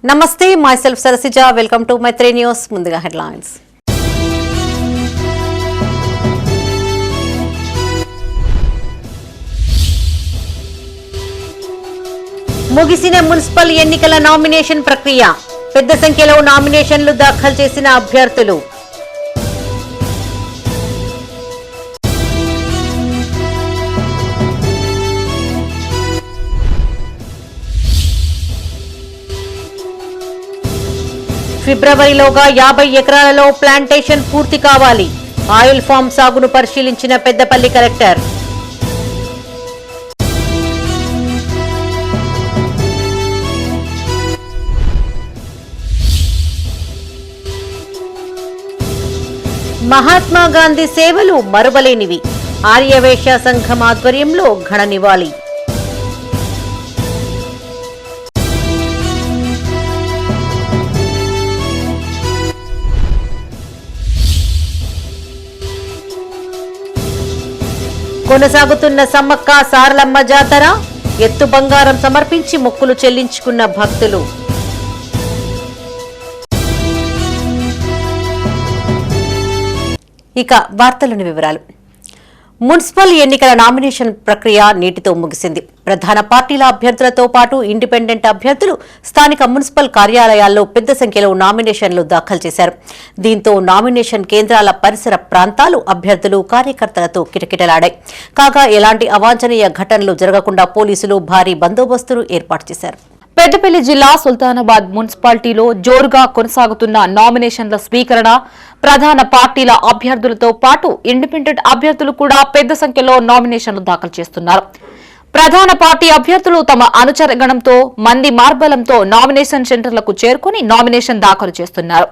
నమస్తే myself Sarasija welcome to Maitri News ముందుగా headlines ముగిసిన మున్సిపల్ ఎన్నికల నామినేషన్ ప్రక్రియ పెద్ద సంఖ్యలో నామినేషన్లు దాఖలు చేసిన అభ్యర్థులు ఫిబ్రవరిలోగా 50 ఎకరాలలో ప్లాంటేషన్ పూర్తి కావాలి ఆయిల్ ఫామ్ సాగును పరిశీలించిన పెద్దపల్లి కలెక్టర్ మహాత్మా గాంధీ సేవలు మరువలేనివి ఆర్యవేశ్య సంఘం ఆధ్వర్యంలో ఘన నివాళి కొనసాగుతున్న సమ్మక్క సారలమ్మ జాతర ఎత్తు బంగారం సమర్పించి మొక్కులు చెల్లించుకున్న భక్తులు ఇక వార్తలోని వివరాలు మున్సిపల్ ఎన్నికల నామినేషన్ ప్రక్రియ నేటితో ముగిసింది ప్రధాన పార్టీల అభ్యర్థులతో పాటు ఇండిపెండెంట్ అభ్యర్థులు స్థానిక మున్సిపల్ కార్యాలయాల్లో పెద్ద సంఖ్యలో నామినేషన్లు దాఖలు చేశారు దీంతో నామినేషన్ కేంద్రాల పరిసర ప్రాంతాలు అభ్యర్థులు కార్యకర్తలతో కిటకిటలాడాయి కాగా ఎలాంటి అవాంఛనీయ ఘటనలు జరగకుండా పోలీసులు భారీ బందోబస్తును ఏర్పాటు చేశారు పెద్దపల్లి జిల్లా సుల్తానాబాద్ మున్సిపాలిటీలో జోరుగా కొనసాగుతున్న నామినేషన్ల స్వీకరణ ప్రధాన పార్టీల అభ్యర్థులతో పాటు ఇండిపెండెంట్ అభ్యర్థులు కూడా పెద్ద సంఖ్యలో నామినేషన్లు దాఖలు చేస్తున్నారు ప్రధాన పార్టీ అభ్యర్థులు తమ అనుచరగణంతో మంది మార్బలంతో నామినేషన్ సెంటర్లకు చేరుకుని నామినేషన్ దాఖలు చేస్తున్నారు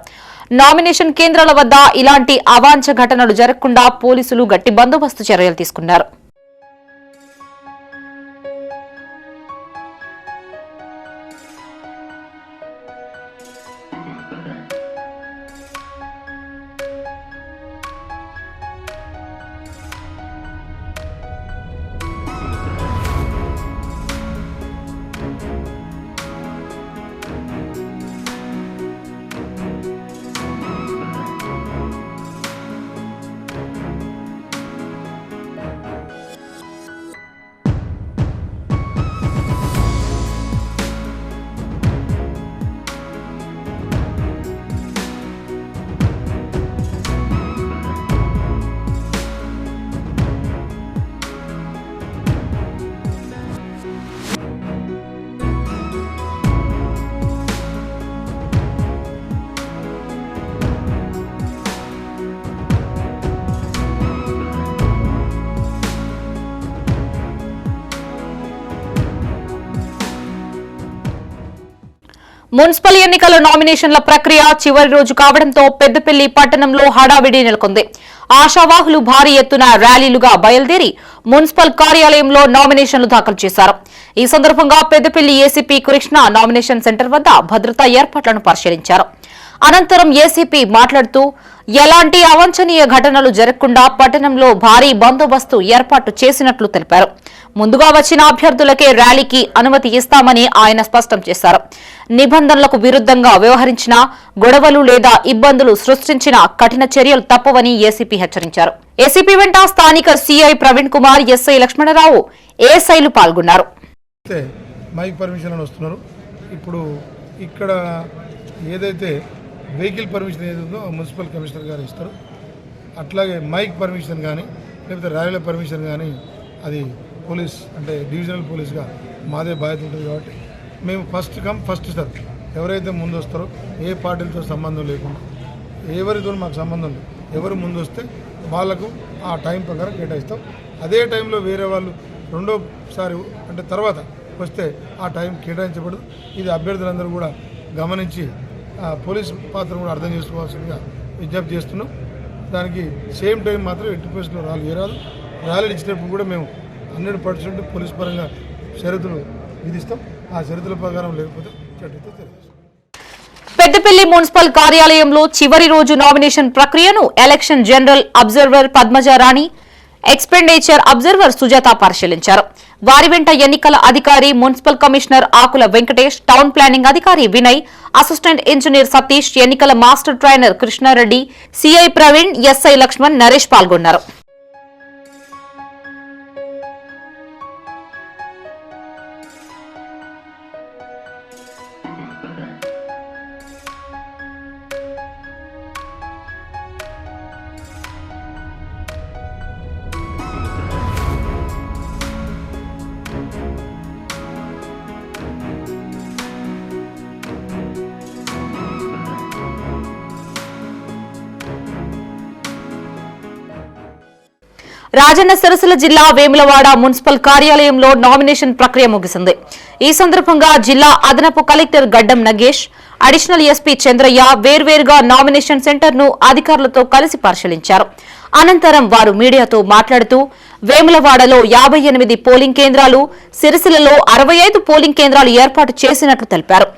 నామినేషన్ కేంద్రాల వద్ద ఇలాంటి అవాంఛ ఘటనలు జరగకుండా పోలీసులు గట్టి బందోబస్తు చర్యలు తీసుకున్నారు మున్సిపల్ ఎన్నికల నామినేషన్ల ప్రక్రియ చివరి రోజు కావడంతో పెద్దపల్లి పట్టణంలో హడావిడి నెలకొంది ఆశావాహులు భారీ ఎత్తున ర్యాలీలుగా బయలుదేరి మున్సిపల్ కార్యాలయంలో నామినేషన్లు దాఖలు చేశారు ఈ సందర్భంగా Peddapalli ACP Krishna nomination centre వద్ద భద్రతా ఏర్పాట్లను పరిశీలించారు అనంతరం ఏసీపీ మాట్లాడుతూ ఎలాంటి అవాంఛనీయ ఘటనలు జరగకుండా పట్టణంలో భారీ బందోబస్తు ఏర్పాటు చేసినట్లు తెలిపారు ముందుగా వచ్చిన అభ్యర్థులకే ర్యాలీకి అనుమతి ఇస్తామని ఆయన స్పష్టం చేశారు నిబంధనలకు విరుద్ధంగా వ్యవహరించిన గొడవలు లేదా ఇబ్బందులు సృష్టించిన కఠిన చర్యలు తప్పవని ఏసీపీ హెచ్చరించారు ఏసీపీ వెంట స్థానిక సీఐ ప్రవీణ్ కుమార్ ఎస్ఐ లక్ష్మణరావు ఏఎస్ఐలు పాల్గొన్నారు మైక్ పర్మిషన్ వస్తున్నారు ఇప్పుడు ఇక్కడ ఏదైతే వెహికల్ పర్మిషన్ ఏదో మున్సిపల్ కమిషనర్ గారు ఇస్తారు అట్లాగే మైక్ పర్మిషన్ కానీ లేకపోతే ర్యాలీల పర్మిషన్ కానీ అది పోలీస్ అంటే డివిజనల్ పోలీస్గా మాదే బాధ్యత ఉంటుంది కాబట్టి మేము ఫస్ట్ కమ్ ఫస్ట్ సర్వ్ ఎవరైతే ముందు వస్తారో ఏ పార్టీలతో సంబంధం లేకుండా ఎవరితో మాకు సంబంధం లేదు ఎవరు ముందు వస్తే వాళ్ళకు ఆ టైం ప్రకారం కేటాయిస్తాం అదే టైంలో వేరే వాళ్ళు రెండోసారి అంటే తర్వాత వస్తే ఆ టైం కేటాయించబడదు ఇది అభ్యర్థులందరూ కూడా గమనించి పోలీస్ పాత్ర కూడా అర్థం చేసుకోవాల్సిందిగా విజ్ఞప్తి చేస్తున్నాం దానికి సేమ్ టైం మాత్రం ఎట్టి పరిస్థితుల్లో ర్యాలీ చేయరాదు ర్యాలీలు ఇచ్చినప్పుడు కూడా మేము 100% పోలీస్ పరంగా షరతులు విధిస్తాం ఆ షరతుల ప్రకారం లేకపోతే చట్టంతో తెలియజేస్తాం పెద్దపల్లి మున్సిపల్ కార్యాలయంలో చివరి రోజు నామినేషన్ ప్రక్రియను election general observer Padmaja Rani expenditure observer Sujatha పరిశీలించారు వారి వెంట ఎన్నికల అధికారి municipal commissioner Akula Venkatesh, town planning అధికారి వినయ్, అసిస్టెంట్ ఇంజనీర్ సతీష్, ఎన్నికల master trainer Krishna Reddy, CI Praveen, SI Laxman, Naresh పాల్గొన్నారు. రాజన్న సిరిసిల్ల జిల్లా వేములవాడ మున్సిపల్ కార్యాలయంలో నామినేషన్ ప్రక్రియ ముగిసింది. ఈ సందర్భంగా జిల్లా అదనపు కలెక్టర్ గడ్డం నగేష్, అడిషనల్ ఎస్పీ చంద్రయ్య వేర్వేరుగా నామినేషన్ సెంటర్ ను అధికారులతో కలిసి పరిశీలించారు. అనంతరం వారు మీడియాతో మాట్లాడుతూ వేములవాడలో 58 పోలింగ్ కేంద్రాలు, సిరిసిల్లలో 65 పోలింగ్ కేంద్రాలు ఏర్పాటు చేసినట్లు తెలిపారు.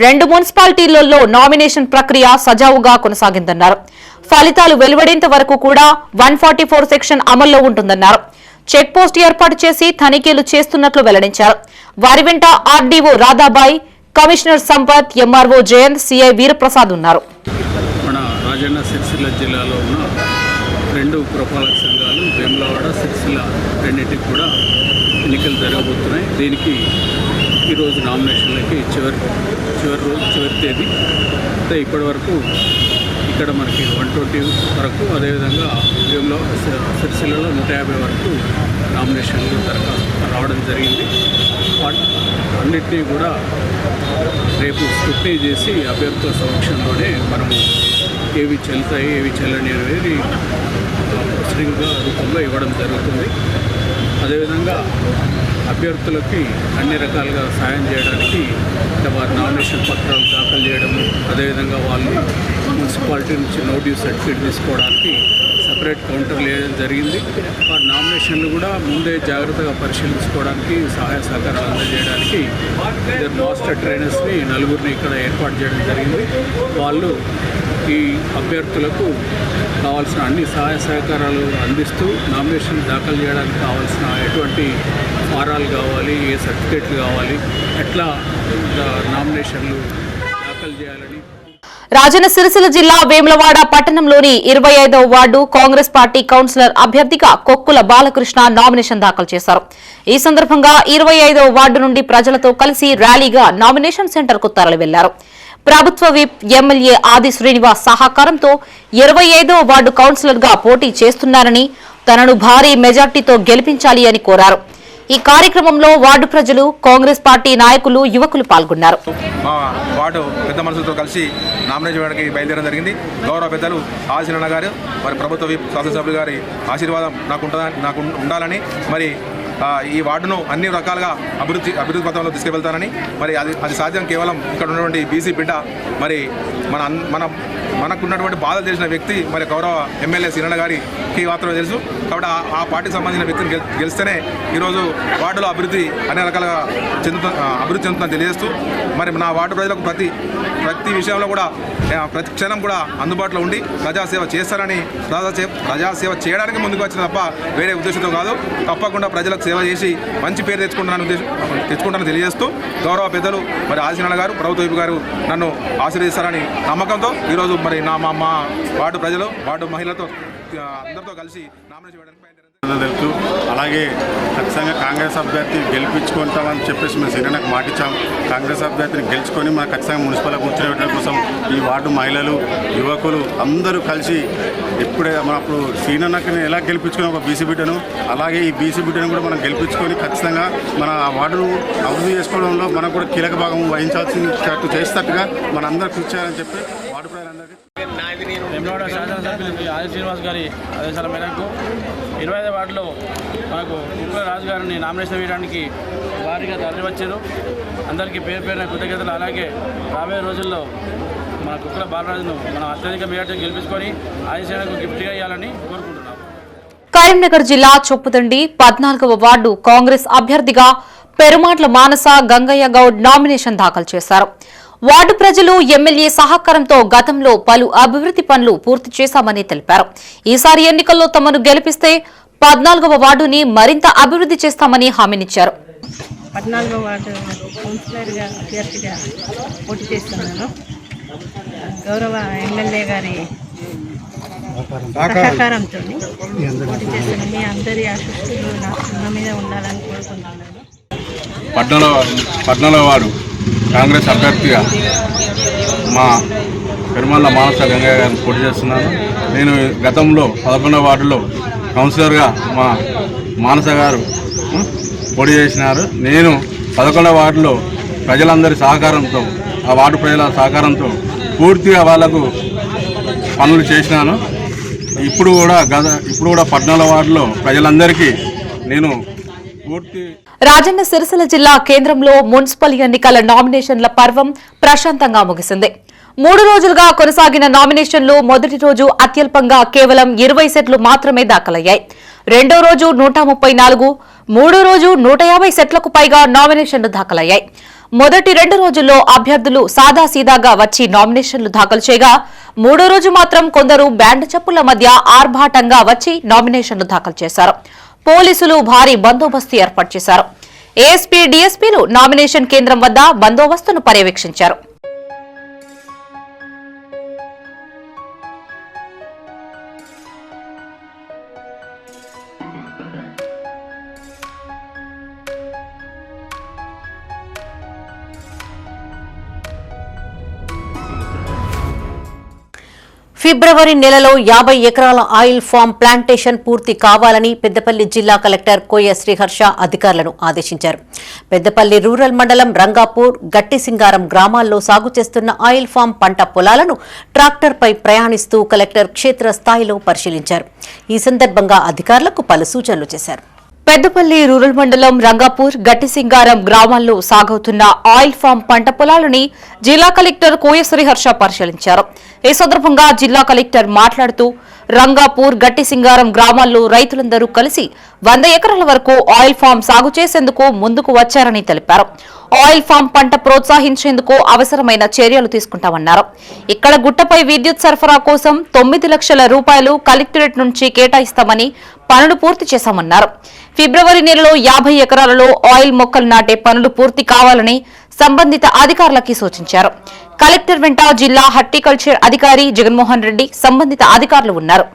2 మున్సిపాలిటీలలో నామినేషన్ ప్రక్రియ సజావుగా కొనసాగిందన్నారు. ఫలితాలు వెలువడేంత వరకు కూడా 144 సెక్షన్ అమల్లో ఉంటుందన్నారు. చెక్ పోస్ట్ ఏర్పాటు చేసి తనిఖీలు చేస్తున్నట్లు వెల్లడించారు. వారి వెంట RDO Radhabai, commissioner Sampath, MRO Jayanth, CI Veeraprasad ఉన్నారు. మన రాజన్న సిరిసిల్ల జిల్లాలో ఉన్న 2 పురపాలక సంఘాలు వేములవాడ, సిరిసిల్ల రెండింటికి కూడా ఎన్నికలు జరగబోతున్నాయి. దీనికి ఈరోజు నామినేషన్లకి చివరి తేదీ. అయితే ఇప్పటి వరకు ఇక్కడ మనకి 120 వరకు, అదేవిధంగా సిరిసిల్లలో 150 వరకు నామినేషన్లు రావడం జరిగింది. అన్నిటినీ కూడా రేపు స్క్రూటినీ చేసి అభ్యర్థుల సమక్షంలోనే మనము ఏవి చెల్లుతాయి, ఏవి చెల్లని అనేది ప్రొసీడింగ్గా రూపంలో ఇవ్వడం జరుగుతుంది. అదేవిధంగా అభ్యర్థులకి అన్ని రకాలుగా సాయం చేయడానికి వారి నామినేషన్ పత్రాలు దాఖలు చేయడము, అదేవిధంగా వాళ్ళు మున్సిపాలిటీ నుంచి నో డ్యూ సర్టిఫికేట్ తీసుకోవడానికి సపరేట్ కౌంటర్లు వేయడం జరిగింది. వారి నామినేషన్లు కూడా ముందే జాగ్రత్తగా పరిశీలించుకోవడానికి సహాయ సహకారాలు అందజేయడానికి ఇద్దరు మాస్టర్ ట్రైనర్స్ని 4గురిని ఇక్కడ ఏర్పాటు చేయడం జరిగింది. వాళ్ళు ఈ అభ్యర్థులకు కావాల్సిన అన్ని సహాయ సహకారాలు అందిస్తూ నామినేషన్ దాఖలు చేయడానికి కావాల్సిన ఎటువంటి ఫారాలు కావాలి, ఏ సర్టిఫికేట్లు కావాలి, ఎట్లా నామినేషన్లు దాఖలు చేయాలని. రాజన్న సిరిసిల్ల జిల్లా వేములవాడ పట్టణంలోని 25వ వార్డు కాంగ్రెస్ పార్టీ కౌన్సిలర్ అభ్యర్థిగా కొక్కుల బాలకృష్ణ నామినేషన్ దాఖలు చేశారు. ఈ సందర్భంగా 25వ వార్డు నుండి ప్రజలతో కలిసి ర్యాలీగా నామినేషన్ సెంటర్ కు తరలి వెళ్లారు. ప్రభుత్వ విప్ ఎమ్మెల్యే ఆది శ్రీనివాస్ సహకారంతో 25వ వార్డు కౌన్సిలర్ గా పోటీ చేస్తున్నారని, తనను భారీ మెజార్టీతో గెలిపించాలి అని కోరారు. ఈ కార్యక్రమంలో వార్డు ప్రజలు, కాంగ్రెస్ పార్టీ నాయకులు, యువకులు పాల్గొన్నారు. మా వార్డు పెద్ద మనుషులతో కలిసి నామినేషన్ చేయడానికి బయలుదేరడం జరిగింది. గౌరవ పెద్దలు ఆశీర్ణ గారు, మరి ప్రభుత్వ శాసనసభ్యులు గారి ఆశీర్వాదం నాకు ఉండాలని, మరి ఈ వార్డును అన్ని రకాలుగా అభివృద్ధి పథంలో తీసుకువెళ్తానని, మరి అది సాధ్యం కేవలం ఇక్కడ ఉన్నటువంటి బీసీ బిడ్డ, మరి మనకున్నటువంటి బాధలు తెలిసిన వ్యక్తి మరి గౌరవ ఎమ్మెల్యే శ్రీరణ గారికి మాత్రమే తెలుసు. కాబట్టి ఆ పార్టీకి సంబంధించిన వ్యక్తిని గెలిస్తేనే ఈరోజు వార్డులో అభివృద్ధి అన్ని రకాలుగా చెందుతుందని తెలియజేస్తూ, మరి నా వార్డు ప్రజలకు ప్రతి విషయంలో కూడా ప్రతి క్షణం కూడా అందుబాటులో ఉండి ప్రజాసేవ చేస్తారని, ప్రజాసేవ చేయడానికి ముందుకు వచ్చిన తప్ప వేరే ఉద్దేశంతో కాదు. తప్పకుండా ప్రజలకు సేవ చేసి మంచి పేరు తెచ్చుకుంటానని తెలియజేస్తూ, గౌరవ పెద్దలు మరి ఆశీర్ణ గారు, ప్రభుత్వ వైపు గారు నన్ను ఆశీర్వదిస్తారని నమ్మకంతో ఈరోజు మరి మా వార్డు ప్రజలు, వార్డు మహిళలతో అందరితో కలిసి నామినేషన్ చేయడానికి తెలుసు. అలాగే ఖచ్చితంగా కాంగ్రెస్ అభ్యర్థి గెలిపించుకుంటామని చెప్పేసి మేము శ్రీరణకు మాటిచ్చాం. కాంగ్రెస్ అభ్యర్థిని గెలుచుకొని మనం ఖచ్చితంగా మున్సిపల్ కూర్చోబెట్టడం కోసం ఈ వార్డు మహిళలు, యువకులు అందరూ కలిసి ఇప్పుడే మనం అప్పుడు శ్రీరణకి ఎలా గెలిపించుకుని ఒక బీసీ బిడ్డను, అలాగే ఈ బీసీ బిడ్డను కూడా మనం గెలిపించుకొని ఖచ్చితంగా మన వార్డును అభివృద్ధి చేసుకోవడంలో మనం కూడా కీలక భాగం వహించాల్సినట్టు చేసేటట్టుగా మన అందరూ కృషి చేయాలని చెప్పి వార్డు ప్రజలందరికీ వేములవాడ శాసనసభ్యులు ఆది శ్రీనివాస్ గారి ఆదేశాల మేరకు 25వ వార్డులో మనకు కుక్కల రాజు గారిని నామినేషన్ వేయడానికి భారీగా తరలివచ్చారు. అందరికీ పేరున కృతజ్ఞతలు. అలాగే రాబోయే రోజుల్లో మన కుక్కల బాలరాజును మనం అత్యధిక మేరకు గెలిపించుకొని ఆదిశ్రీకు గిఫ్ట్గా ఇవ్వాలని కోరుకుంటున్నాం. కరీంనగర్ జిల్లా చొప్పుదండి 14వ వార్డు కాంగ్రెస్ అభ్యర్థిగా పెరుమాట్ల మానస గంగయ్య గౌడ్ నామినేషన్ దాఖలు చేశారు. వార్డు ప్రజలు, ఎమ్మెల్యే సహకారంతో గతంలో పలు అభివృద్ధి పనులు పూర్తి చేశామని తెలిపారు. ఈసారి ఎన్నికల్లో తమను గెలిపిస్తే 14వ వార్డుని మరింత అభివృద్ధి చేస్తామని హామీనిచ్చారు. 14వ వార్డు కౌన్సిలర్గా అభ్యర్థిగా పోటీ చేస్తున్నాను. గౌరవ ఎమ్మెల్యే గారి సహకారంతో పోటీ చేస్తున్నాను. మీ అందరి ఆశీస్సులు నా మీద ఉండాలని కోరుకుంటున్నాను. 14వ వార్డు కాంగ్రెస్ అభ్యర్థిగా మా పెరుమల్ల మానస గంగయ్య గారిని పోటీ చేస్తున్నాను. నేను గతంలో 11వ వార్డులో కౌన్సిలర్గా మా మానస గారు పోటీ చేసినారు. నేను 11వ వార్డులో ప్రజలందరి సహకారంతో, ఆ వార్డు ప్రజల సహకారంతో పూర్తిగా వాళ్లకు పనులు చేసినాను. ఇప్పుడు కూడా 14వ వార్డులో ప్రజలందరికీ నేను పూర్తి. రాజన్న సిరిసిల్ల జిల్లా కేంద్రంలో మున్సిపల్ ఎన్నికల నామినేషన్ల పర్వం ప్రశాంతంగా ముగిసింది. 3 రోజులుగా కొనసాగిన నామినేషన్లు మొదటి రోజు అత్యల్పంగా కేవలం 20 సెట్లు మాత్రమే దాఖలయ్యాయి. రెండో రోజు 134, మూడో రోజు 150 సెట్లకు పైగా నామినేషన్లు దాఖలయ్యాయి. మొదటి 2 రోజుల్లో అభ్యర్థులు సాదాసీదాగా వచ్చి నామినేషన్లు దాఖలు చేయగా, మూడో రోజు మాత్రం కొందరు బ్యాండ్ చప్పుల మధ్య ఆర్భాటంగా వచ్చి నామినేషన్లు దాఖలు చేశారు. పోలీసులు భారీ బందోబస్తు ఏర్పాటు చేశారు. ఏఎస్పీ, డీఎస్పీలు నామినేషన్ కేంద్రం వద్ద బందోబస్తును పర్యవేక్షించారు. ఫిబ్రవరి నెలలో 50 ఎకరాల ఆయిల్ ఫామ్ ప్లాంటేషన్ పూర్తి కావాలని పెద్దపల్లి జిల్లా కలెక్టర్ కోయ శ్రీహర్ష అధికారులను ఆదేశించారు. పెద్దపల్లి రూరల్ మండలం రంగాపూర్, గట్టిసింగారం గ్రామాల్లో సాగు చేస్తున్న ఆయిల్ ఫామ్ పంట పొలాలను ట్రాక్టర్పై ప్రయాణిస్తూ కలెక్టర్ క్షేత్రస్థాయిలో పరిశీలించారు. ఈ సందర్భంగా అధికారులకు పలు సూచనలు చేశారు. పెద్దపల్లి రూరల్ మండలం రంగాపూర్, గట్టిసింగారం గ్రామాల్లో సాగవుతున్న ఆయిల్ ఫామ్ పంట పొలాలని జిల్లా కలెక్టర్ కోయ శ్రీహర్ష పరిశీలించారు. ఈ సందర్భంగా జిల్లా కలెక్టర్ మాట్లాడుతూ రంగాపూర్, గట్టిసింగారం గ్రామాల్లో రైతులందరూ కలిసి 100 ఎకరాల వరకు ఆయిల్ ఫామ్ సాగు చేసేందుకు ముందుకు వచ్చారని తెలిపారు. ఆయిల్ ఫామ్ పంట ప్రోత్సహించేందుకు అవసరమైన చర్యలు తీసుకుంటామన్నారు. ఇక్కడ గుట్టపై విద్యుత్ సరఫరా కోసం 9 లక్షల రూపాయలు కలెక్టరేట్ నుంచి కేటాయిస్తామని పనులు పూర్తి చేశామన్నారు. ఫిబ్రవరి నెలలో 50 ఎకరాలలో ఆయిల్ మొక్కలు నాటే పనులు పూర్తి కావాలని సంబంధిత అధికారులకి సూచించారు. కలెక్టర్ వెంట జిల్లా హార్టికల్చర్ అధికారి జగన్మోహన్ రెడ్డి, సంబంధిత అధికారులు ఉన్నారు.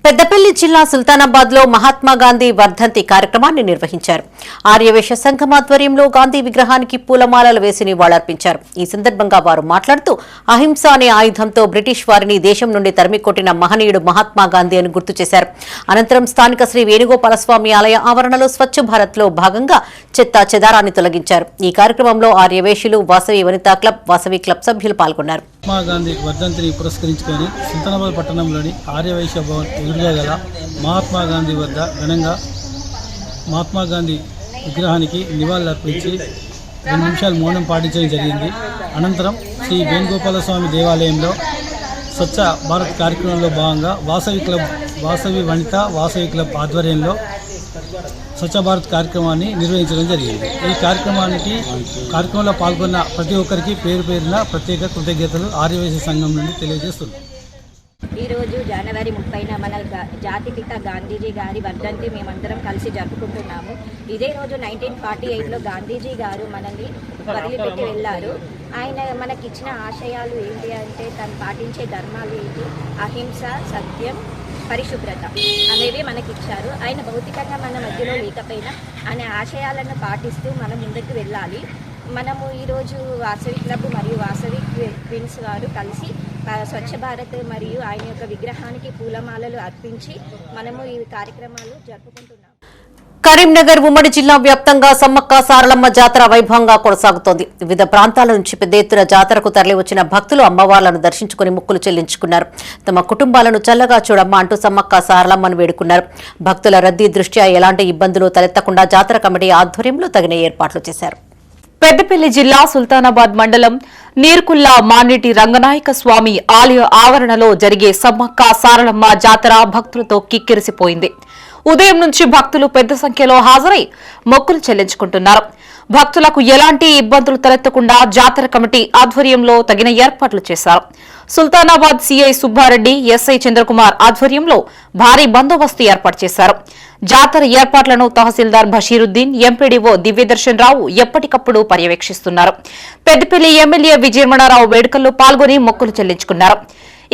పెద్దపల్లి జిల్లా సుల్తానాబాద్ లో మహాత్మా గాంధీ వర్ధంతి కార్యక్రమాన్ని నిర్వహించారు. ఆర్యవేశ సంఘం ఆధ్వర్యంలో గాంధీ విగ్రహానికి పూలమాలలు వేసి నివాళులర్పించారు. ఈ సందర్భంగా వారు మాట్లాడుతూ అహింస అనే ఆయుధంతో బ్రిటిష్ వారిని దేశం నుండి తరిమికొట్టిన మహనీయుడు మహాత్మా గాంధీ అని గుర్తు చేశారు. అనంతరం స్థానిక శ్రీ వేణుగోపాలస్వామి ఆలయ ఆవరణలో స్వచ్ఛ భారత్ లో భాగంగా చెత్త చెదారాన్ని తొలగించారు. ఈ కార్యక్రమంలో ఆర్యవేశులు, వాసవి వనితా క్లబ్, వాసవి క్లబ్ సభ్యులు పాల్గొన్నారు. మహాత్మా గాంధీ వర్ధంతిని పురస్కరించుకొని సుల్తానాబాద్ పట్టణంలోని ఆర్యవైశ్య భవన్ ఎదురుగా గల మహాత్మా గాంధీ వద్ద ఘనంగా మహాత్మా గాంధీ విగ్రహానికి నివాళులర్పించి 2 నిమిషాలు మౌనం పాటించడం జరిగింది. అనంతరం శ్రీ వేణుగోపాలస్వామి దేవాలయంలో స్వచ్ఛ భారత్ కార్యక్రమంలో భాగంగా వాసవి వనిత వాసవి క్లబ్ ఆధ్వర్యంలో స్వచ్ఛ భారత్ కార్యక్రమాన్ని నిర్వహించడం జరిగింది. ఈ కార్యక్రమంలో పాల్గొన్న ప్రతి ఒక్కరికి పేరు పేరున ప్రత్యేక కృతజ్ఞతలు ఆర్యవైశ్య సంఘం నుండి తెలియజేస్తున్నాం. ఈరోజు జనవరి 30న మన జాతిపిత గాంధీజీ గారి వర్ధంతి మేమందరం కలిసి జరుపుకుంటున్నాము. ఇదే రోజు 1948లో గాంధీజీ గారు మనల్ని వదిలిపెట్టి వెళ్ళారు. ఆయన మనకిచ్చిన ఆశయాలు ఏంటి అంటే తను పాటించే ధర్మాలు ఏంటి, అహింస, సత్యం, పరిశుభ్రత అనేవి మనకిచ్చారు. ఆయన భౌతికంగా మన మధ్యలో లేకపోయినా అనే ఆశయాలను పాటిస్తూ మనం ముందుకు వెళ్ళాలి. మనము ఈరోజు వాసవి క్లబ్ మరియు వాసవి క్వీన్స్ వారు కలిసి స్వచ్ఛ భారత్ మరియు ఆయన యొక్క విగ్రహానికి పూలమాలలు అర్పించి మనము ఈ కార్యక్రమాలు జరుపుకుంటున్నాము. కరీంనగర్ ఉమ్మడి జిల్లా వ్యాప్తంగా సమ్మక్క సారలమ్మ జాతర వైభవంగా కొనసాగుతోంది. వివిధ ప్రాంతాల నుంచి పెద్ద ఎత్తున జాతరకు తరలివచ్చిన భక్తులు అమ్మవార్లను దర్శించుకుని మొక్కులు చెల్లించుకున్నారు. తమ కుటుంబాలను చల్లగా చూడమ్మ అంటూ సమ్మక్క సారలమ్మను వేడుకున్నారు. భక్తుల రద్దీ దృష్ట్యా ఎలాంటి ఇబ్బందులు తలెత్తకుండా జాతర కమిటీ ఆధ్వర్యంలో తగిన ఏర్పాట్లు చేశారు. పెద్దపల్లి జిల్లా సుల్తానాబాద్ మండలం నీర్కుల్లా మానేటి రంగనాయక స్వామి ఆలయ ఆవరణలో జరిగే సమ్మక్క సారలమ్మ జాతర భక్తులతో కిక్కిరిసిపోయింది. ఉదయం నుంచి భక్తులు పెద్ద సంఖ్యలో హాజరై మొక్కులు చెల్లించుకుంటున్నారు. భక్తులకు ఎలాంటి ఇబ్బందులు తలెత్తకుండా జాతర కమిటీ ఆధ్వర్యంలో తగిన ఏర్పాట్లు చేశారు. సుల్తానాబాద్ సీఐ సుబ్బారెడ్డి, ఎస్ఐ చంద్రకుమార్ ఆధ్వర్యంలో భారీ బందోబస్తు ఏర్పాటు చేశారు. జాతర ఏర్పాట్లను తహసీల్దార్ బషీరుద్దీన్, ఎంపీడీఓ దివ్యదర్శన్ రావు ఎప్పటికప్పుడు పర్యవేక్షిస్తున్నారు. పెద్దపల్లి ఎమ్మెల్యే విజయరమణారావు వేడుకల్లో పాల్గొని మొక్కులు చెల్లించుకున్నారు.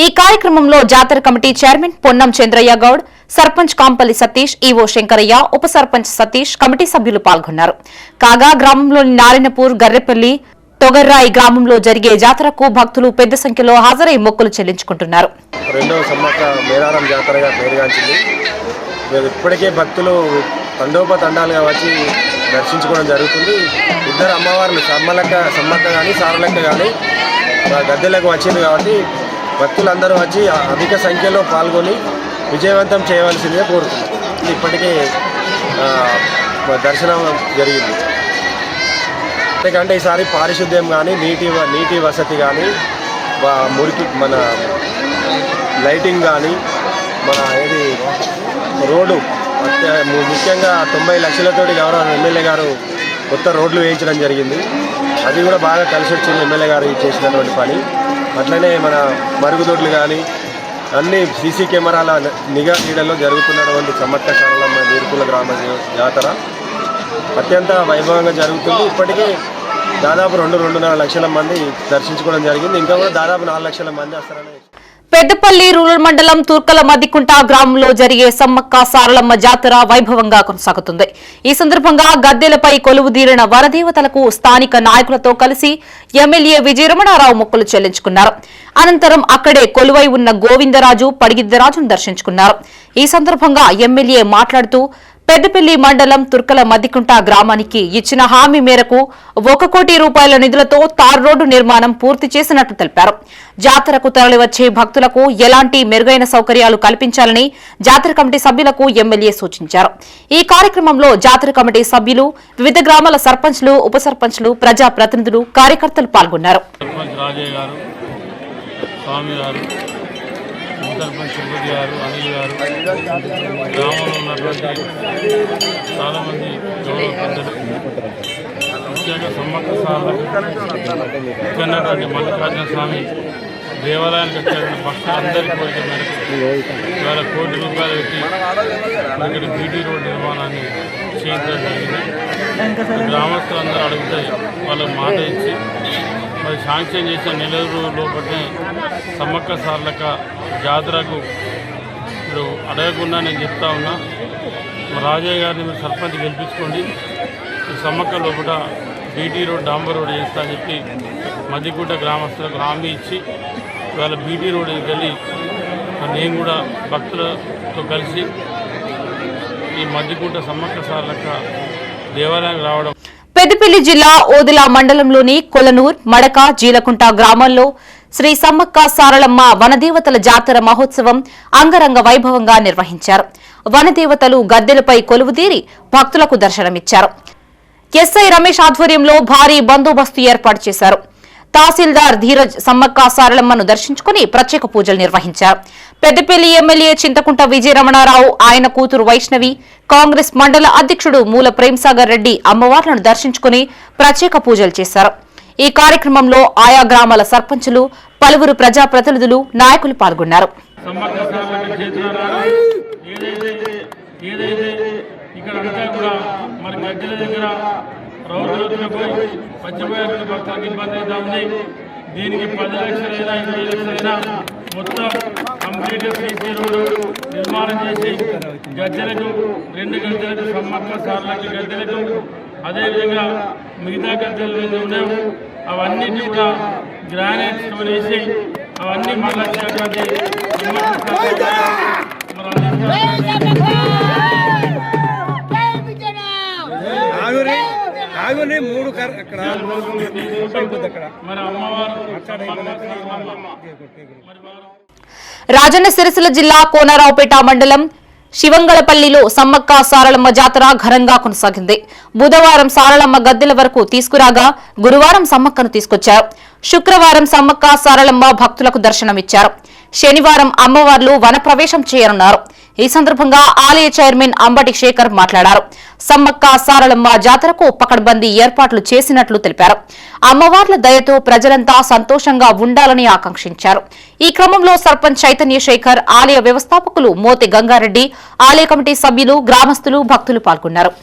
ఈ కార్యక్రమంలో జాతర committee chairman Ponnam Chandraiah Goud, sarpanch Kampalli Satish, EO Shankaraiah, ఉప సర్పంచ్ సతీష్, కమిటీ సభ్యులు పాల్గొన్నారు. కాగా గ్రామంలోని నారాయణపూర్, గర్రెపల్లి, తొగర్రాయి గ్రామంలో జరిగే జాతరకు భక్తులు పెద్ద సంఖ్యలో హాజరై మొక్కులు చెల్లించుకుంటున్నారు. రెండవ సమ్మక్క మేడారం జాతరగా పేరుగాంచింది. ఇప్పటికే భక్తులు తండోపతండాలుగా వచ్చి దర్శించుకోవడం జరుగుతుంది. ఇద్దరు అమ్మవార్లు సమ్మక్క కానీ సారలక్క కానీ గద్దెలకు వచ్చింది కాబట్టి భక్తులందరూ వచ్చి అధిక సంఖ్యలో పాల్గొని విజయవంతం చేయవలసిందిగా కోరుతున్నాం. ఇప్పటికే దర్శనం జరిగింది. ఎందుకంటే ఈసారి పారిశుద్ధ్యం కానీ నీటి వసతి కానీ మురికి మన లైటింగ్ కానీ మన రోడ్డు ముఖ్యంగా 90 లక్షలతోటి గౌరవ ఎమ్మెల్యే గారు కొత్త రోడ్లు వేయించడం జరిగింది. అది కూడా బాగా కలిసి వచ్చింది ఎమ్మెల్యే గారు చేసినటువంటి పని. అట్లనే మన మరుగుదొడ్లు కానీ అన్ని సీసీ కెమెరాల నిఘా నీడలో జరుగుతున్నటువంటి సమ్మక్క సారలమ్మ నీర్కుల గ్రామ జాతర అత్యంత వైభవంగా జరుగుతుంది. ఇప్పటికే దాదాపు 2-2.5 లక్షల మంది దర్శించుకోవడం జరిగింది. ఇంకా కూడా దాదాపు 4 లక్షల మంది వస్తారని. పెద్దపల్లి రూరల్ మండలం తుర్కల మద్దికుంట గ్రామంలో జరిగే సమ్మక్క సారలమ్మ జాతర వైభవంగా కొనసాగుతుంది. ఈ సందర్భంగా గద్దెలపై కొలువుదీరిన వరదేవతలకు స్థానిక నాయకులతో కలిసి ఎమ్మెల్యే విజయరమణారావు మొక్కులు చెల్లించుకున్నారు. అనంతరం అక్కడే కొలువై ఉన్న గోవిందరాజు, పడిగిద్దరాజును దర్శించుకున్నారు. ఈ సందర్భంగా ఎమ్మెల్యే మాట్లాడుతూ పెద్దపల్లి మండలం తుర్కల మద్దికుంట గ్రామానికి ఇచ్చిన హామీ మేరకు 1 కోటి రూపాయల నిధులతో తార్ రోడ్డు నిర్మాణం పూర్తి చేసినట్లు తెలిపారు. జాతరకు తరలివచ్చే భక్తులకు ఎలాంటి మెరుగైన సౌకర్యాలు కల్పించాలని జాతర కమిటీ సభ్యులకు ఎమ్మెల్యే సూచించారు. ఈ కార్యక్రమంలో జాతర కమిటీ సభ్యులు, వివిధ గ్రామాల సర్పంచ్లు, ఉప సర్పంచ్లు, ప్రజా ప్రతినిధులు, కార్యకర్తలు పాల్గొన్నారు. సర్పంచ్ సుబ్బుడి గారు, అనిల్ గారు, గ్రామంలో ఉన్నటువంటి చాలామంది గౌరవ పెద్దలు, ముఖ్యంగా సమ్మక్క సారలకు ఇక్కడున్నటువంటి మల్లికార్జున స్వామి దేవాలయానికి వచ్చేటువంటి భక్తులందరి కోరిక మేరకు ఇవాళ 1 కోటి రూపాయలు పెట్టి ఇక్కడ బీటీ రోడ్ నిర్మాణాన్ని చేయించడం జరిగింది. గ్రామస్తులందరూ అడిగితే వాళ్ళకు మాట ఇచ్చి మరి శాంక్షన్ చేసిన నెల లోపలనే సమ్మక్క సారలక్క జాతరకు మీరు అడగకుండా నేను చెప్తా ఉన్నా, రాజయ్య గారిని మీరు సర్పంచ్ గెలిపించుకోండి, ఈ సమ్మక్క లోపల బీటీ రోడ్, డాంబర్ రోడ్ చేస్తా అని చెప్పి మద్దికుంట గ్రామస్తులకు హామీ ఇచ్చి ఇవాళ బీటీ రోడ్ వెళ్ళి నేను కూడా భక్తులతో కలిసి ఈ మద్దికుంట సమ్మక్క సారలక్క దేవాలయానికి రావడం. పెద్దపల్లి జిల్లా ఓదిల మండలంలోని కొలనూర్, మడక, జీలకుంట గ్రామాల్లో శ్రీ సమ్మక్క సారలమ్మ వనదేవతల జాతర మహోత్సవం అంగరంగ వైభవంగా నిర్వహించారు. వనదేవతలు గద్దెలపై కొలువుదీరి భక్తులకు దర్శనమిచ్చారు. ఎస్ఐ రమేష్ ఆధ్వర్యంలో భారీ బందోబస్తు ఏర్పాటు చేశారు. తహసీల్దార్ ధీరజ్ సమ్మక్క సారలమ్మను దర్శించుకుని ప్రత్యేక పూజలు నిర్వహించారు. పెద్దపల్లి ఎమ్మెల్యే చింతకుంట విజయరమణారావు, ఆయన కూతురు వైష్ణవి, కాంగ్రెస్ మండల అధ్యక్షుడు మూల ప్రేమ్సాగర్ రెడ్డి అమ్మవార్లను దర్శించుకుని ప్రత్యేక పూజలు చేశారు. ఈ కార్యక్రమంలో ఆయా గ్రామాల సర్పంచులు, పలువురు ప్రజాప్రతినిధులు, నాయకులు పాల్గొన్నారు. దీనికి 10 లక్షలైనా 20 లక్షలైనా మొత్తం కంప్లీట్ సీసీ రోడ్డు నిర్మాణం చేసి గద్దెలకు 2 గద్దెలకు సమ్మక్క సార్లకి గద్దెలకు అదేవిధంగా మిగతా గద్దెలు మీద ఉండేవి అవన్నిటి కూడా గ్రానైట్ స్టోన్ వేసి అవన్నీ మళ్ళీ మరి అమ్మవారు రాజన్న సిరిసిల్ల జిల్లా కోనరావుపేట మండలం శివంగళపల్లిలో సమ్మక్క సారలమ్మ జాతర ఘనంగా కొనసాగింది. బుధవారం సారలమ్మ గద్దెల వరకు తీసుకురాగా గురువారం సమ్మక్కను తీసుకొచ్చారు. శుక్రవారం సమ్మక్క సారలమ్మ భక్తులకు దర్శనమిచ్చారు. శనివారం అమ్మవార్లు వనప్రవేశం చేయనున్నారు. ఈ సందర్భంగా ఆలయ చైర్మన్ అంబటి శేఖర్ మాట్లాడారు. సమ్మక్క సారలమ్మ జాతరకు పకడ్బందీ ఏర్పాట్లు చేసినట్లు తెలిపారు. అమ్మవార్ల దయతో ప్రజలంతా సంతోషంగా ఉండాలని ఆకాంక్షించారు. ఈ క్రమంలో సర్పంచ్ చైతన్య శేఖర్, ఆలయ వ్యవస్థాపకులు మోతి గంగారెడ్డి, ఆలయ కమిటీ సభ్యులు, గ్రామస్తులు, భక్తులు పాల్గొన్నారు.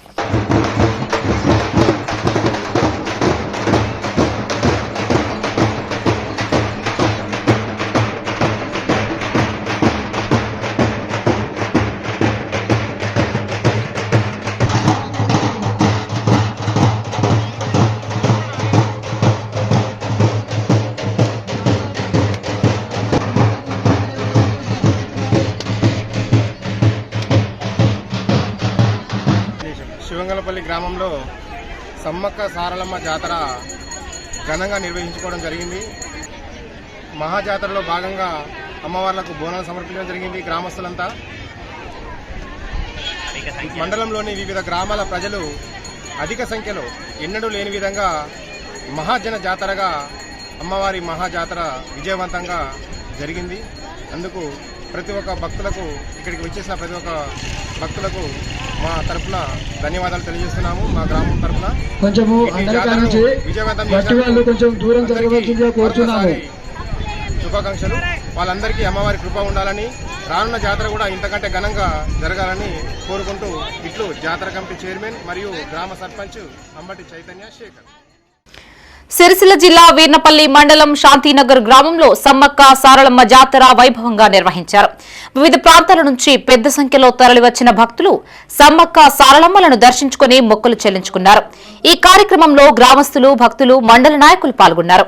శివంగళపల్లి గ్రామంలో సమ్మక్క సారలమ్మ జాతర ఘనంగా నిర్వహించుకోవడం జరిగింది. మహాజాతరలో భాగంగా అమ్మవార్లకు బోనాలు సమర్పించడం జరిగింది. గ్రామస్తులంతా మండలంలోని వివిధ గ్రామాల ప్రజలు అధిక సంఖ్యలో ఎన్నడూ లేని విధంగా మహాజన జాతరగా అమ్మవారి మహాజాతర విజయవంతంగా జరిగింది. అందుకు ప్రతి ఒక్క భక్తులకు, ఇక్కడికి వచ్చేసిన ప్రతి ఒక్క భక్తులకు మా తరఫున ధన్యవాదాలు తెలియజేస్తున్నాము. మా గ్రామం తరఫున శుభాకాంక్షలు. వాళ్ళందరికీ అమ్మవారి కృప ఉండాలని, రానున్న జాతర కూడా ఇంతకంటే ఘనంగా జరగాలని కోరుకుంటూ ఇట్లు జాతర కమిటీ చైర్మన్ మరియు గ్రామ సర్పంచ్ అంబటి చైతన్య శేఖర్. సిరిసిల్ల జిల్లా వీర్నపల్లి మండలం శాంతినగర్ గ్రామంలో సమ్మక్క సారలమ్మ జాతర వైభవంగా నిర్వహించారు. వివిధ ప్రాంతాల నుంచి పెద్ద సంఖ్యలో తరలివచ్చిన భక్తులు సమ్మక్క సారలమ్మలను దర్శించుకుని మొక్కులు చెల్లించుకున్నారు. ఈ కార్యక్రమంలో గ్రామస్తులు, భక్తులు, మండల నాయకులు పాల్గొన్నారు.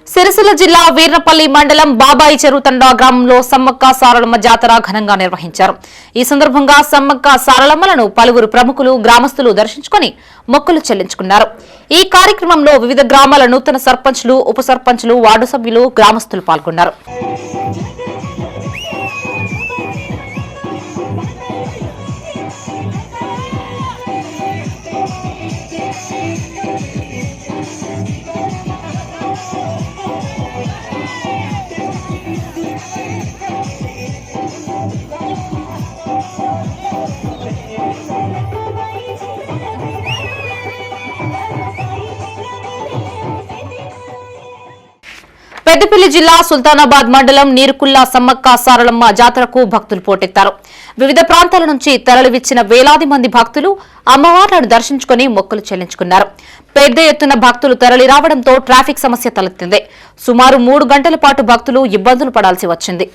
సిరిసిల్ల జిల్లా వీర్నపల్లి మండలం బాబాయి చెరువుతండా గ్రామంలో సమ్మక్క సారలమ్మ జాతర ఘనంగా నిర్వహించారు. ఈ సందర్భంగా సమ్మక్క సారలమ్మలను పలువురు ప్రముఖులు, గ్రామస్తులు దర్శించుకుని మొక్కులు చెల్లించుకున్నారు. ఈ కార్యక్రమంలో వివిధ గ్రామాల నూతన సర్పంచ్లు, ఉప సర్పంచ్లు, వార్డు సభ్యులు, గ్రామస్తులు పాల్గొన్నారు. పెద్దపల్లి జిల్లా సుల్తానాబాద్ మండలం నీరుకుల్లా సమ్మక్క సారలమ్మ జాతరకు భక్తులు పోటెత్తారు. వివిధ ప్రాంతాల నుంచి తరలివిచ్చిన వేలాది మంది భక్తులు అమ్మవార్లను దర్శించుకుని మొక్కులు చెల్లించుకున్నారు. పెద్ద ఎత్తున భక్తులు తరలి రావడంతో ట్రాఫిక్ సమస్య తలెత్తింది. సుమారు 3 గంటల పాటు భక్తులు ఇబ్బందులు పడాల్సి వచ్చింది.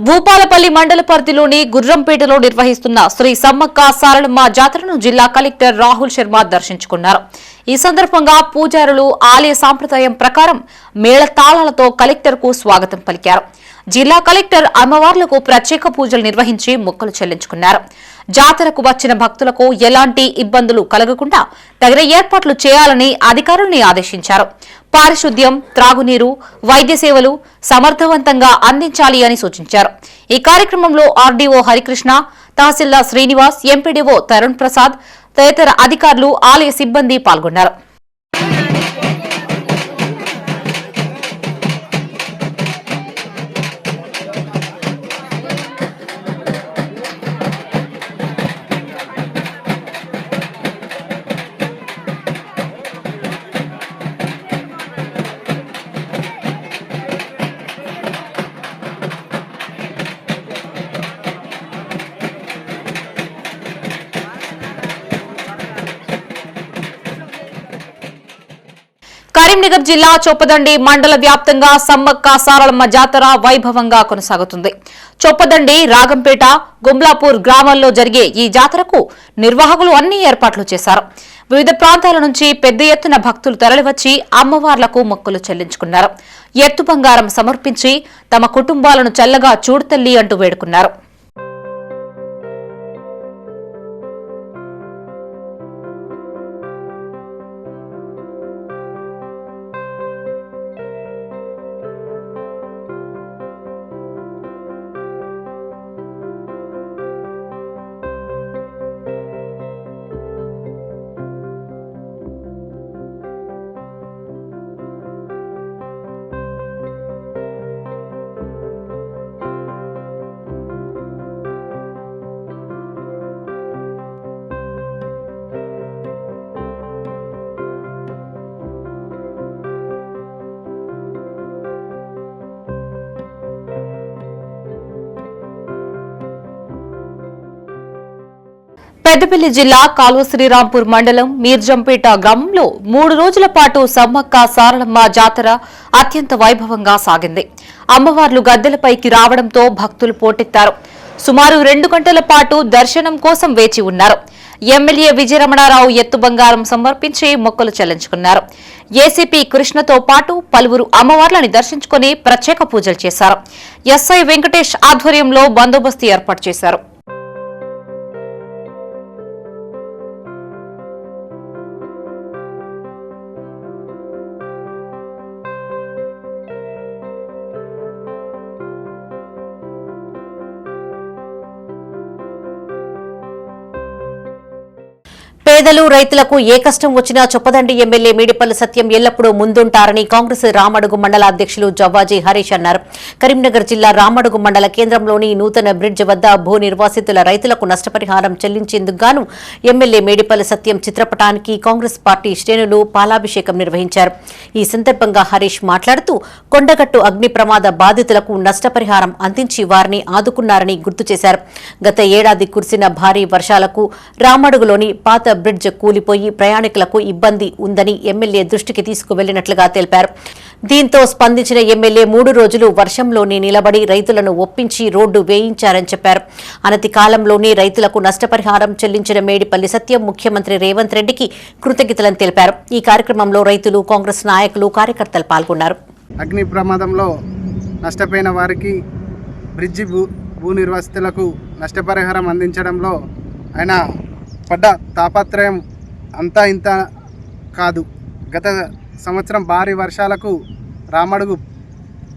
భూపాలపల్లి మండల పరిధిలోని గుర్రంపేటలో నిర్వహిస్తున్న శ్రీ సమ్మక్క సారళమ్మ జాతరను జిల్లా కలెక్టర్ రాహుల్ శర్మ దర్శించుకున్నారు. ఈ సందర్భంగా పూజారులు ఆలయ సాంప్రదాయం ప్రకారం మేళతాళాలతో కలెక్టర్కు స్వాగతం పలికారు. జిల్లా కలెక్టర్ అమ్మవార్లకు ప్రత్యేక పూజలు నిర్వహించి మొక్కులు చెల్లించుకున్నారు. జాతరకు వచ్చిన భక్తులకు ఎలాంటి ఇబ్బందులు కలగకుండా తగిన ఏర్పాట్లు చేయాలని అధికారుల్ని ఆదేశించారు. పారిశుద్ధ్యం, త్రాగునీరు, వైద్య సేవలు సమర్థవంతంగా అందించాలి అని సూచించారు. ఈ కార్యక్రమంలో ఆర్డీఓ హరికృష్ణ, తహసీల్దార్ శ్రీనివాస్, ఎంపీడీఓ తరుణ్ ప్రసాద్ తదితర అధికారులు, ఆలయ సిబ్బంది పాల్గొన్నారు. కరీంనగర్ జిల్లా చొప్పదండి మండల వ్యాప్తంగా సమ్మక్క సారళమ్మ జాతర వైభవంగా కొనసాగుతుంది. చొప్పదండి, రాగంపేట, గుమ్లాపూర్ గ్రామాల్లో జరిగే ఈ జాతరకు నిర్వాహకులు అన్ని ఏర్పాట్లు చేశారు. వివిధ ప్రాంతాల నుంచి పెద్ద ఎత్తున భక్తులు తరలివచ్చి అమ్మవార్లకు మొక్కులు చెల్లించుకున్నారు. ఎత్తు బంగారం సమర్పించి తమ కుటుంబాలను చల్లగా చూడుతల్లి అంటూ వేడుకున్నారు. పెద్దపల్లి జిల్లా కాల్వ శ్రీరాంపూర్ మండలం మీర్జంపేట గ్రామంలో 3 రోజుల పాటు సమ్మక్క సారళమ్మ జాతర అత్యంత వైభవంగా సాగింది. అమ్మవార్లు గద్దెలపైకి రావడంతో భక్తులు పోటెత్తారు. సుమారు 2 గంటల పాటు దర్శనం కోసం వేచి ఉన్నారు. ఎమ్మెల్యే విజయరమణారావు ఎత్తు బంగారం సమర్పించి మొక్కులు చెల్లించుకున్నారు. ఏసీపీ కృష్ణతో పాటు పలువురు అమ్మవార్లని దర్శించుకుని ప్రత్యేక పూజలు చేశారు. ఎస్ఐ వెంకటేష్ ఆధ్వర్యంలో బందోబస్తు ఏర్పాటు చేశారు. పేదలు, రైతులకు ఏ కష్టం వచ్చినా చొప్పదండి ఎమ్మెల్యే మేడిపల్లి సత్యం ఎల్లప్పుడూ ముందుంటారని కాంగ్రెస్ రామడుగు మండల అధ్యక్షులు జవ్వాజీ హరీష్ అన్నారు. కరీంనగర్ జిల్లా రామడుగు మండల కేంద్రంలోని నూతన బ్రిడ్జ్ వద్ద భూ నిర్వాసితుల రైతులకు నష్టపరిహారం చెల్లించేందుకు గాను ఎమ్మెల్యే మేడిపల్లి సత్యం చిత్రపటానికి కాంగ్రెస్ పార్టీ శ్రేణులు పాలాభిషేకం నిర్వహించారు. ఈ సందర్భంగా హరీష్ మాట్లాడుతూ కొండగట్టు అగ్ని ప్రమాద బాధితులకు నష్టపరిహారం అందించి వారిని ఆదుకున్నారని గుర్తు చేశారు. గత ఏడాది కురిసిన భారీ వర్షాలకు రామడుగులోని పాత బ్రిడ్జ్ కూలిపోయి ప్రయాణికులకు ఇబ్బంది ఉందని ఎమ్మెల్యే దృష్టికి తీసుకువెళ్లినట్లుగా తెలిపారు. దీంతో స్పందించిన ఎమ్మెల్యే 3 రోజులు వర్షంలోనే నిలబడి రైతులను ఒప్పించి రోడ్డు వేయించారని చెప్పారు. అనతి కాలంలోనే రైతులకు నష్టపరిహారం చెల్లించిన మేడిపల్లి సత్యం ముఖ్యమంత్రి రేవంత్ రెడ్డికి కృతజ్ఞతలను తెలిపారు. ఈ కార్యక్రమంలో రైతులు, కాంగ్రెస్ నాయకులు, కార్యకర్తలు పాల్గొన్నారు. అగ్ని ప్రమాదంలో నష్టపోయిన వారికి బ్రిడ్జి భూ నిర్వాసితులకు నష్టపరిహారం అందించడంలో ఆయన పడ్డ తాపత్రయం అంతా ఇంత కాదు. గత సంవత్సరం భారీ వర్షాలకు రామడుగు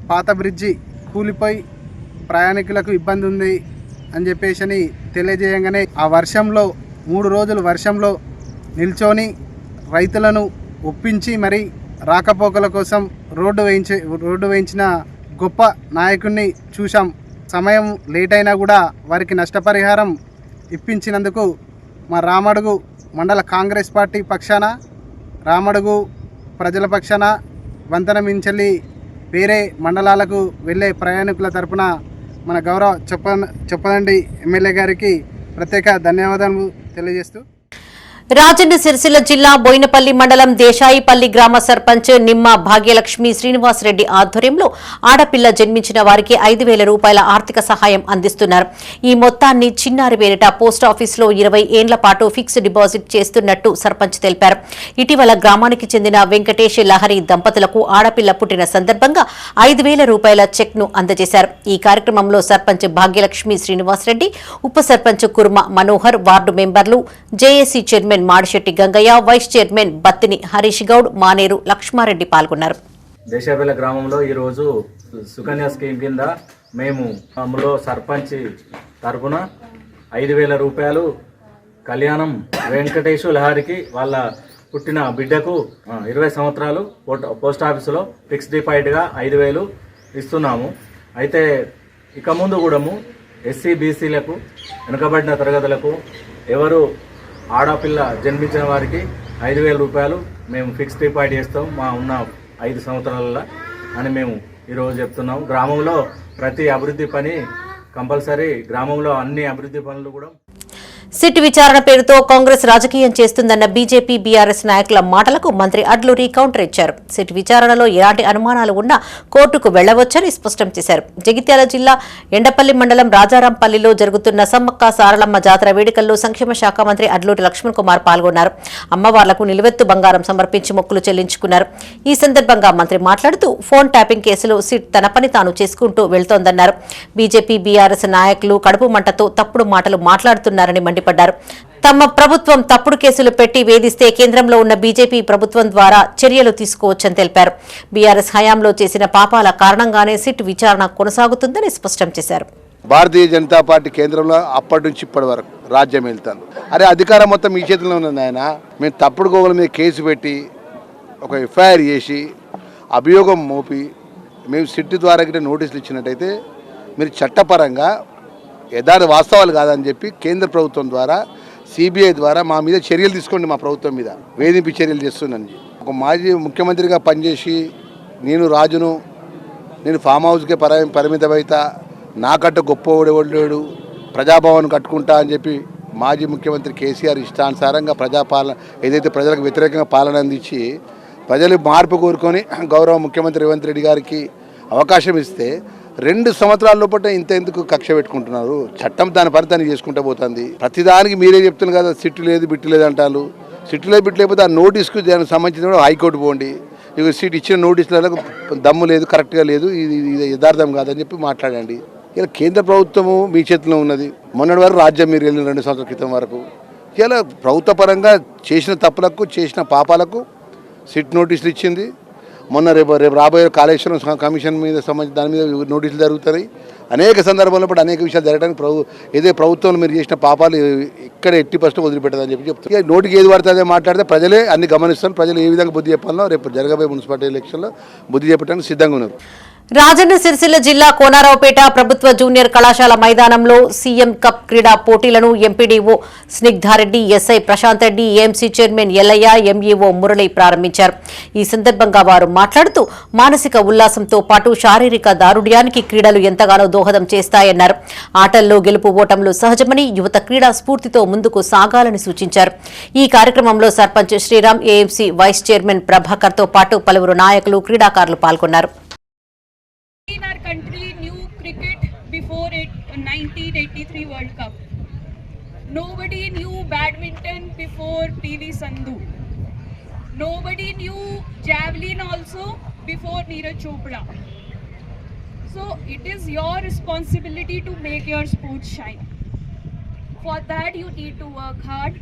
పాత బ్రిడ్జి కూలిపోయి ప్రయాణికులకు ఇబ్బంది ఉంది అని చెప్పేసి తెలియజేయంగానే ఆ వర్షంలో 3 రోజులు వర్షంలో నిల్చొని రైతులను ఒప్పించి మరి రాకపోకల కోసం రోడ్డు వేయించిన గొప్ప నాయకుడిని చూశాం. సమయం లేట్ అయినా కూడా వారికి నష్టపరిహారం ఇప్పించినందుకు మా రామడుగు మండల కాంగ్రెస్ పార్టీ పక్షాన, రామడుగు ప్రజల పక్షాన, వంతెన మించెల్లి వేరే మండలాలకు వెళ్ళే ప్రయాణికుల తరపున మన గౌరవ చొప్పదండి ఎమ్మెల్యే గారికి ప్రత్యేక ధన్యవాదాలు తెలియజేస్తూ రాజన్న సిరిసిల్ల జిల్లా బోయినపల్లి మండలం దేశాయిపల్లి గ్రామ సర్పంచ్ నిమ్మ భాగ్యలక్ష్మి శ్రీనివాసరెడ్డి ఆధ్వర్యంలో ఆడపిల్ల జన్మించిన వారికి 5,000 రూపాయల ఆర్థిక సహాయం అందిస్తున్నారు. ఈ మొత్తాన్ని చిన్నారిపేరిట పోస్టాఫీసులో 20 ఏండ్ల పాటు ఫిక్స్డ్ డిపాజిట్ చేస్తున్నట్టు సర్పంచ్ తెలిపారు. ఇటీవల గ్రామానికి చెందిన వెంకటేష్ లహరి దంపతులకు ఆడపిల్ల పుట్టిన సందర్భంగా 5,000 రూపాయల చెక్ను అందజేశారు. ఈ కార్యక్రమంలో సర్పంచ్ భాగ్యలక్ష్మి శ్రీనివాసరెడ్డి, ఉప సర్పంచ్ కుర్మ మనోహర్, వార్డు మెంబర్లు, JAC chairman Madishetti Gangaiah, vice chairman Battini Harish Goud, Maneru Lakshma Reddy పాల్గొన్నారు. దేశాబెల్ల గ్రామంలో ఈరోజు సుకన్య స్కీమ్ కింద మేము సర్పంచ్ తరఫున 5,000 రూపాయలు కళ్యాణం వెంకటేష్ లహరికి వాళ్ళ పుట్టిన బిడ్డకు 20 సంవత్సరాలు పోస్ట్ ఆఫీసులో ఫిక్స్డ్ డిపాజిట్గా 5,000 ఇస్తున్నాము. అయితే ఇక ముందు కూడా ఎస్సీ బీసీలకు, వెనుకబడిన తరగతులకు, ఎవరు ఆడపిల్ల జన్మించిన వారికి 5,000 రూపాయలు మేము ఫిక్స్డ్ డిపాజిట్ చేస్తాం మా ఉన్న 5 సంవత్సరాలలో అని మేము ఈరోజు చెప్తున్నాం. గ్రామంలో ప్రతి అభివృద్ధి పని కంపల్సరీ, గ్రామంలో అన్ని అభివృద్ధి పనులు కూడా. సిట్ విచారణ పేరుతో కాంగ్రెస్ రాజకీయం చేస్తుందన్న బీజేపీ బీఆర్ఎస్ నాయకుల మాటలకు మంత్రి అడ్లూరి కౌంటర్ ఇచ్చారు. సిట్ విచారణలో ఎలాంటి అనుమానాలు ఉన్నా కోర్టుకు వెళ్లవచ్చని స్పష్టం చేశారు. జగిత్యాల జిల్లా ఎండపల్లి మండలం రాజారాంపల్లిలో జరుగుతున్న సమ్మక్క సారలమ్మ జాతర వేడుకల్లో సంక్షేమ శాఖ మంత్రి అడ్లూరి లక్ష్మణ్ కుమార్ పాల్గొన్నారు. అమ్మవార్లకు నిలువెత్తు బంగారం సమర్పించి మొక్కులు చెల్లించుకున్నారు. ఈ సందర్భంగా మంత్రి మాట్లాడుతూ ఫోన్ ట్యాపింగ్ కేసులో సిట్ తన పని తాను చేసుకుంటూ వెళ్తోందన్నారు. బీజేపీ బీఆర్ఎస్ నాయకులు కడుపు మంటతో తప్పుడు మాటలు మాట్లాడుతున్నారని మండిపడ్డారు. తమ ప్రభుత్వం తప్పుడు కేసులు పెట్టి వేధిస్తే కేంద్రంలో ఉన్న బీజేపీ ప్రభుత్వం ద్వారా చర్యలు తీసుకోవచ్చని తెలిపారు. బీఆర్ఎస్ హయాంలో చేసిన పాపాల కారణంగానే సిట్ విచారణ కొనసాగుతుందని స్పష్టం చేశారు. భారతీయ జనతా పార్టీ కేంద్రంలో అప్పటి నుంచి ఇప్పటి వరకు రాజ్యం వెళ్తాను. అరే అధికారం మొత్తం మీ చేతిలో ఉన్నది ఆయన. మేము తప్పుడు గోగుల మీద కేసు పెట్టి ఒక ఎఫ్ఐఆర్ చేసి అభియోగం మోపి మేము సిట్ ద్వారా గిట్ట నోటీసులు ఇచ్చినట్టయితే మీరు చట్టపరంగా యథార్థ వాస్తవాలు కాదని చెప్పి కేంద్ర ప్రభుత్వం ద్వారా సిబిఐ ద్వారా మా మీద చర్యలు తీసుకోండి. మా ప్రభుత్వం మీద వేధింపు చర్యలు చేస్తున్నాను. ఒక మాజీ ముఖ్యమంత్రిగా పనిచేసి నేను ఫామ్ హౌస్కే పరిమితమైతా, నాకంటే గొప్పవాడు ప్రజాభవన్ కట్టుకుంటా అని చెప్పి మాజీ ముఖ్యమంత్రి కేసీఆర్ ఇష్టానుసారంగా ప్రజాపాలన ఏదైతే ప్రజలకు వ్యతిరేకంగా పాలన అందించి ప్రజలు మార్పు కోరుకొని గౌరవ ముఖ్యమంత్రి రేవంత్ రెడ్డి గారికి అవకాశం ఇస్తే 2 సంవత్సరాల లోపల ఇంత ఎందుకు కక్ష పెట్టుకుంటున్నారు? చట్టం దాని పని దాన్ని చేసుకుంటూ పోతుంది. ప్రతిదానికి మీరే చెప్తున్నారు కదా, సిట్టు లేదు బిట్టు లేదు అంటారు. సిట్టు లేదు బిట్టు లేకపోతే ఆ నోటీస్కు దానికి సంబంధించిన హైకోర్టు పోండి. ఇక సీట్ ఇచ్చిన నోటీసులకు దమ్ము లేదు, కరెక్ట్గా లేదు, ఇది యథార్థం కాదని చెప్పి మాట్లాడండి. ఇలా కేంద్ర ప్రభుత్వము మీ చేతిలో ఉన్నది. మొన్నటి వరకు రాజ్యం మీరు వెళ్ళిన 2 సంవత్సరాల క్రితం వరకు ఇలా ప్రభుత్వ పరంగా చేసిన తప్పులకు, చేసిన పాపాలకు సిట్ నోటీసులు ఇచ్చింది. మొన్న రేపు రాబోయే కాళేశ్వరం కమిషన్ మీద సంబంధించి దాని మీద నోటీసులు జరుగుతాయి. అనేక సందర్భాల్లో కూడా అనేక విషయాలు జరగడానికి ప్రభుత్వంలో మీరు చేసిన పాపాలు ఇక్కడ ఎట్టి ఫస్ట్ వదిలిపెట్టదని చెప్పి చెప్తారు. నోటికి ఏది పడితే అదే మాట్లాడితే ప్రజలే అన్ని గమనిస్తారు. ప్రజలు ఏ విధంగా బుద్ధి చెప్పాలో రేపు జరగబోయే మున్సిపాలిటీ ఎలక్షన్లో బుద్ధి చెప్పడానికి సిద్ధంగా ఉన్నారు. రాజన్న సిరిసిల్ల జిల్లా కోనారావుపేట ప్రభుత్వ జూనియర్ కళాశాల మైదానంలో సీఎం కప్ క్రీడా పోటీలను MPDO Snigdha Reddy, SI Prashanth Reddy, AMC chairman Ellaiah, MEO Murali ప్రారంభించారు. ఈ సందర్భంగా వారు మాట్లాడుతూ మానసిక ఉల్లాసంతో పాటు శారీరక దారుఢ్యానికి క్రీడలు ఎంతగానో దోహదం చేస్తాయన్నారు. ఆటల్లో గెలుపు ఓటములు సహజమని, యువత క్రీడా స్ఫూర్తితో ముందుకు సాగాలని సూచించారు. ఈ కార్యక్రమంలో sarpanch Sriram, AMC vice chairman ప్రభాకర్తో పాటు పలువురు నాయకులు, క్రీడాకారులు పాల్గొన్నారు. In our country knew cricket before 1983 World Cup. Nobody knew badminton before PV Sandhu. Nobody knew javelin also before Neeraj Chopra. So it is your responsibility to make your sport shine. For that you need to work hard.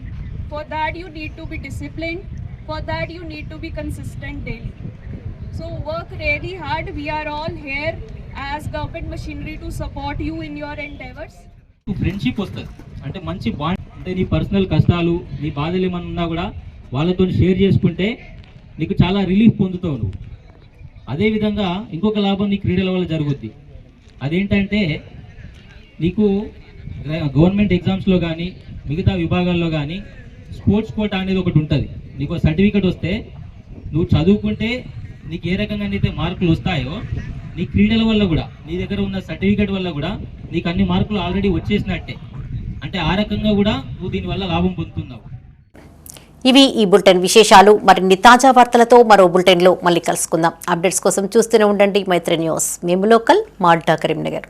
For that you need to be disciplined. For that you need to be consistent daily. So work really hard. We are all here as government machinery to support you in your endeavors. Friendship వస్తుంది అంటే మంచి bond. అంటే నీ personal కష్టాలు, నీ బాధలు ఏమన్నా ఉన్నా కూడా వాళ్ళతో షేర్ చేసుకుంటే నీకు చాలా రిలీఫ్ పొందుతావు నువ్వు. అదేవిధంగా ఇంకొక లాభం నీ క్రీడల వల్ల జరుగుద్ది. అదేంటంటే నీకు గవర్నమెంట్ ఎగ్జామ్స్లో కానీ మిగతా విభాగాల్లో కానీ స్పోర్ట్స్ కోటా అనేది ఒకటి ఉంటుంది. నీకు సర్టిఫికేట్ వస్తే నువ్వు చదువుకుంటే నీకు ఏ రకంగా అయితే మార్కులు వస్తాయో నీ క్రీడల వల్ల కూడా, నీ దగ్గర ఉన్న సర్టిఫికేట్ వల్ల కూడా నీకు అన్ని మార్కులు ఆల్రెడీ వచ్చేసినట్టే. అంటే ఆ రకంగా కూడా నువ్వు దీనివల్ల లాభం పొందుతున్నావు. ఇవి ఈ బులెటిన్ విశేషాలు. మరిన్ని తాజా వార్తలతో మరో బులెటిన్లో మళ్ళీ కలుసుకుందాం. అప్డేట్స్ కోసం చూస్తూనే ఉండండి మైత్రి న్యూస్. మేము లోకల్, మాల్టా, కరీంనగర్.